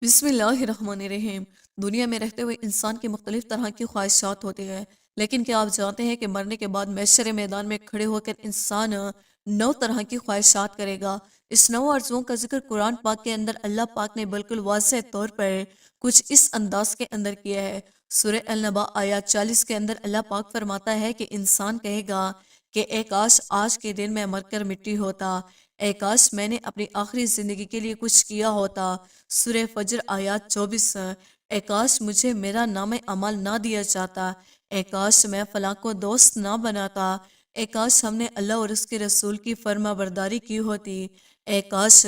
بسم اللہ الرحمن الرحیم۔ دنیا میں رہتے ہوئے انسان کی مختلف طرح کی خواہشات ہوتی ہیں، لیکن کیا آپ جانتے ہیں کہ مرنے کے بعد محشر میدان میں کھڑے ہو کر انسان 9 طرح کی خواہشات کرے گا۔ اس 9 آرزوؤں کا ذکر قرآن پاک کے اندر اللہ پاک نے بالکل واضح طور پر کچھ اس انداز کے اندر کیا ہے۔ سورہ النبا آیات 40 کے اندر اللہ پاک فرماتا ہے کہ انسان کہے گا کہ اے کاش آج کے دن میں مر کر مٹی ہوتا، اے کاش میں نے اپنی آخری زندگی کے لیے کچھ کیا ہوتا۔ سورہ فجر آیات 24۔ اے کاش مجھے میرا نام اعمال نہ دیا جاتا، اے کاش میں فلاں کو دوست نہ بناتا، اے کاش ہم نے اللہ اور اس کے رسول کی فرما برداری کی ہوتی، اے کاش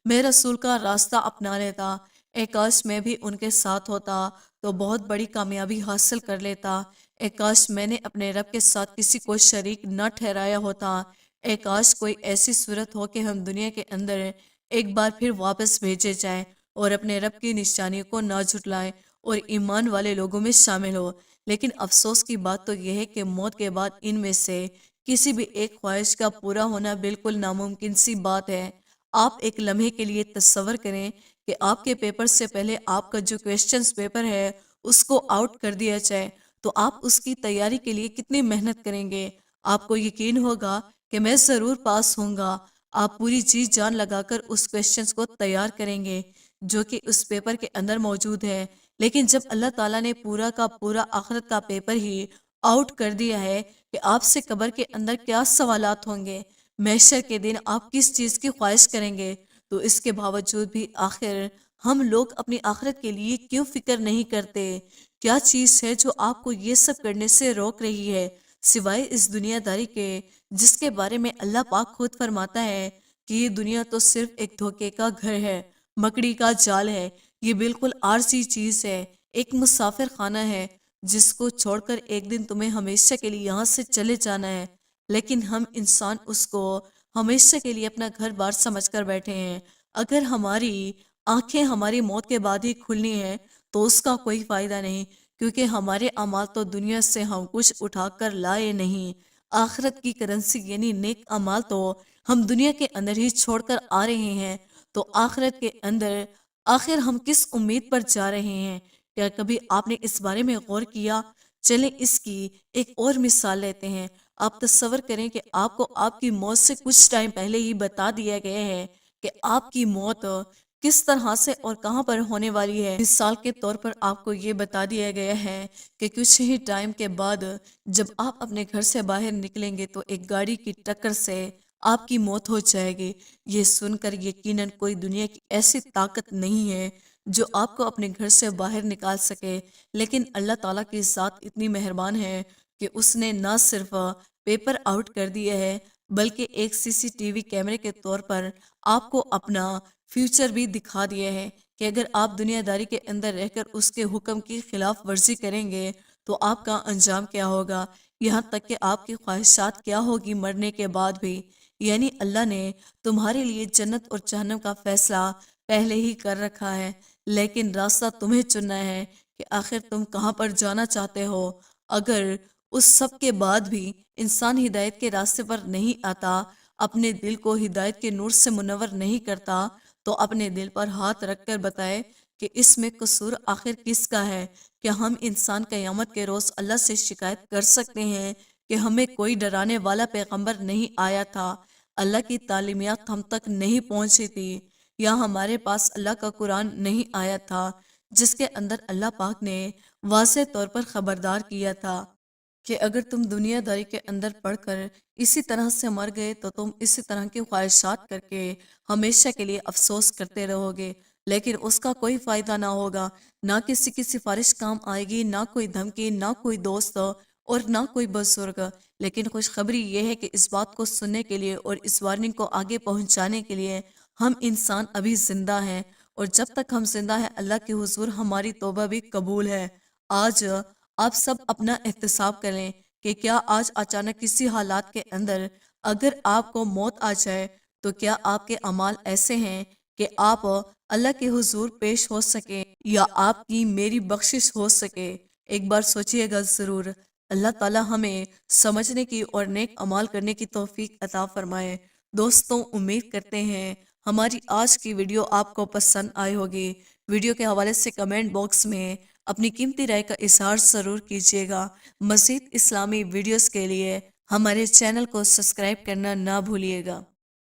میں رسول کا راستہ اپنا لیتا، اے کاش میں بھی ان کے ساتھ ہوتا تو بہت بڑی کامیابی حاصل کر لیتا، اے کاش میں نے اپنے رب کے ساتھ کسی کو شریک نہ ٹھہرایا ہوتا، اے کاش کوئی ایسی صورت ہو کہ ہم دنیا کے اندر ایک بار پھر واپس بھیجے جائیں اور اپنے رب کی نشانیوں کو نہ جھٹلائیں اور ایمان والے لوگوں میں شامل ہو۔ لیکن افسوس کی بات تو یہ ہے کہ موت کے بعد ان میں سے کسی بھی ایک خواہش کا پورا ہونا بالکل ناممکن سی بات ہے۔ آپ ایک لمحے کے لیے تصور کریں کہ آپ کے پیپر سے پہلے آپ کا جو کویسچنز پیپر ہے اس کو آؤٹ کر دیا جائے تو آپ اس کی تیاری کے لیے کتنی محنت کریں گے۔ آپ کو یقین ہوگا کہ میں ضرور پاس ہوں گا۔ آپ پوری جی جان لگا کر اس کویسچنز کو تیار کریں گے جو کہ اس پیپر کے اندر موجود ہے، لیکن جب اللہ تعالیٰ نے پورا کا پورا آخرت کا پیپر ہی آؤٹ کر دیا ہے کہ آپ سے قبر کے اندر کیا سوالات ہوں گے، محشر کے دن آپ کس چیز کی خواہش کریں گے، تو اس کے باوجود بھی آخر ہم لوگ اپنی آخرت کے لیے کیوں فکر نہیں کرتے؟ کیا چیز ہے جو آپ کو یہ سب کرنے سے روک رہی ہے سوائے اس دنیا داری کے، جس کے بارے میں اللہ پاک خود فرماتا ہے کہ یہ دنیا تو صرف ایک دھوکے کا گھر ہے، مکڑی کا جال ہے، یہ بالکل عارضی چیز ہے، ایک مسافر خانہ ہے جس کو چھوڑ کر ایک دن تمہیں ہمیشہ کے لیے یہاں سے چلے جانا ہے، لیکن ہم انسان اس کو ہمیشہ کے لیے اپنا گھر بار سمجھ کر بیٹھے ہیں۔ اگر ہماری آنکھیں ہماری موت کے بعد ہی کھلنی ہیں تو اس کا کوئی فائدہ نہیں، کیونکہ ہمارے اعمال تو دنیا سے ہم کچھ اٹھا کر لائے نہیں۔ آخرت کی کرنسی یعنی نیک اعمال تو ہم دنیا کے اندر ہی چھوڑ کر آ رہے ہیں، تو آخرت کے اندر آخر ہم کس امید پر جا رہے ہیں؟ کیا کبھی آپ نے اس بارے میں غور کیا؟ چلیں اس کی ایک اور مثال لیتے ہیں۔ آپ تصور کریں کہ آپ کو آپ کی موت سے کچھ ٹائم پہلے ہی بتا دیا گیا ہے کہ آپ کی موت کس طرح سے اور کہاں پر ہونے والی ہے۔ مثال کے طور پر آپ کو یہ بتا دیا گیا ہے کہ کچھ ہی ٹائم کے بعد جب آپ اپنے گھر سے باہر نکلیں گے تو ایک گاڑی کی ٹکر سے آپ کی موت ہو جائے گی۔ یہ سن کر یقیناً کوئی دنیا کی ایسی طاقت نہیں ہے جو آپ کو اپنے گھر سے باہر نکال سکے، لیکن اللہ تعالیٰ کی ذات اتنی مہربان ہے کہ اس نے نہ صرف پیپر آؤٹ کر دیا ہے بلکہ ایک سی سی ٹی وی کیمرے کے طور پر آپ کو اپنا فیوچر بھی دکھا دیا ہے کہ اگر آپ دنیا داری کے اندر رہ کر اس کے حکم کی خلاف ورزی کریں گے تو آپ کا انجام کیا ہوگا، یہاں تک کہ آپ کی خواہشات کیا ہوگی مرنے کے بعد بھی۔ یعنی اللہ نے تمہارے لیے جنت اور جہنم کا فیصلہ پہلے ہی کر رکھا ہے، لیکن راستہ تمہیں چننا ہے کہ آخر تم کہاں پر جانا چاہتے ہو۔ اگر اس سب کے بعد بھی انسان ہدایت کے راستے پر نہیں آتا، اپنے دل کو ہدایت کے نور سے منور نہیں کرتا، تو اپنے دل پر ہاتھ رکھ کر بتائے کہ اس میں قصور آخر کس کا ہے۔ کیا ہم انسان قیامت کے روز اللہ سے شکایت کر سکتے ہیں کہ ہمیں کوئی ڈرانے والا پیغمبر نہیں آیا تھا، اللہ کی تعلیمات ہم تک نہیں پہنچی تھی، یا ہمارے پاس اللہ کا قرآن نہیں آیا تھا جس کے اندر اللہ پاک نے واضح طور پر خبردار کیا تھا کہ اگر تم دنیا داری کے اندر پڑھ کر اسی طرح سے مر گئے تو تم اسی طرح کی خواہشات کر کے ہمیشہ کے لیے افسوس کرتے رہو گے، لیکن اس کا کوئی فائدہ نہ ہوگا، نہ کسی کی سفارش کام آئے گی، نہ کوئی دھمکی، نہ کوئی دوست اور نہ کوئی بزرگ۔ لیکن خوشخبری یہ ہے کہ اس بات کو سننے کے لیے اور اس وارننگ کو آگے پہنچانے کے لیے ہم انسان ابھی زندہ ہیں، اور جب تک ہم زندہ ہیں اللہ کے حضور ہماری توبہ بھی قبول ہے۔ آج آپ سب اپنا احتساب کریں کہ کیا آج اچانک کسی حالات کے اندر اگر آپ کو موت آ جائے تو کیا آپ کے اعمال ایسے ہیں کہ آپ اللہ کے حضور پیش ہو سکیں یا آپ کی میری بخشش ہو سکے؟ ایک بار سوچئے گا ضرور۔ اللہ تعالی ہمیں سمجھنے کی اور نیک عمال کرنے کی توفیق عطا فرمائے۔ دوستوں، امید کرتے ہیں ہماری آج کی ویڈیو آپ کو پسند آئی ہوگی۔ ویڈیو کے حوالے سے کمنٹ باکس میں اپنی قیمتی رائے کا اظہار ضرور کیجیے گا۔ مزید اسلامی ویڈیوز کے لیے ہمارے چینل کو سبسکرائب کرنا نہ بھولیے گا۔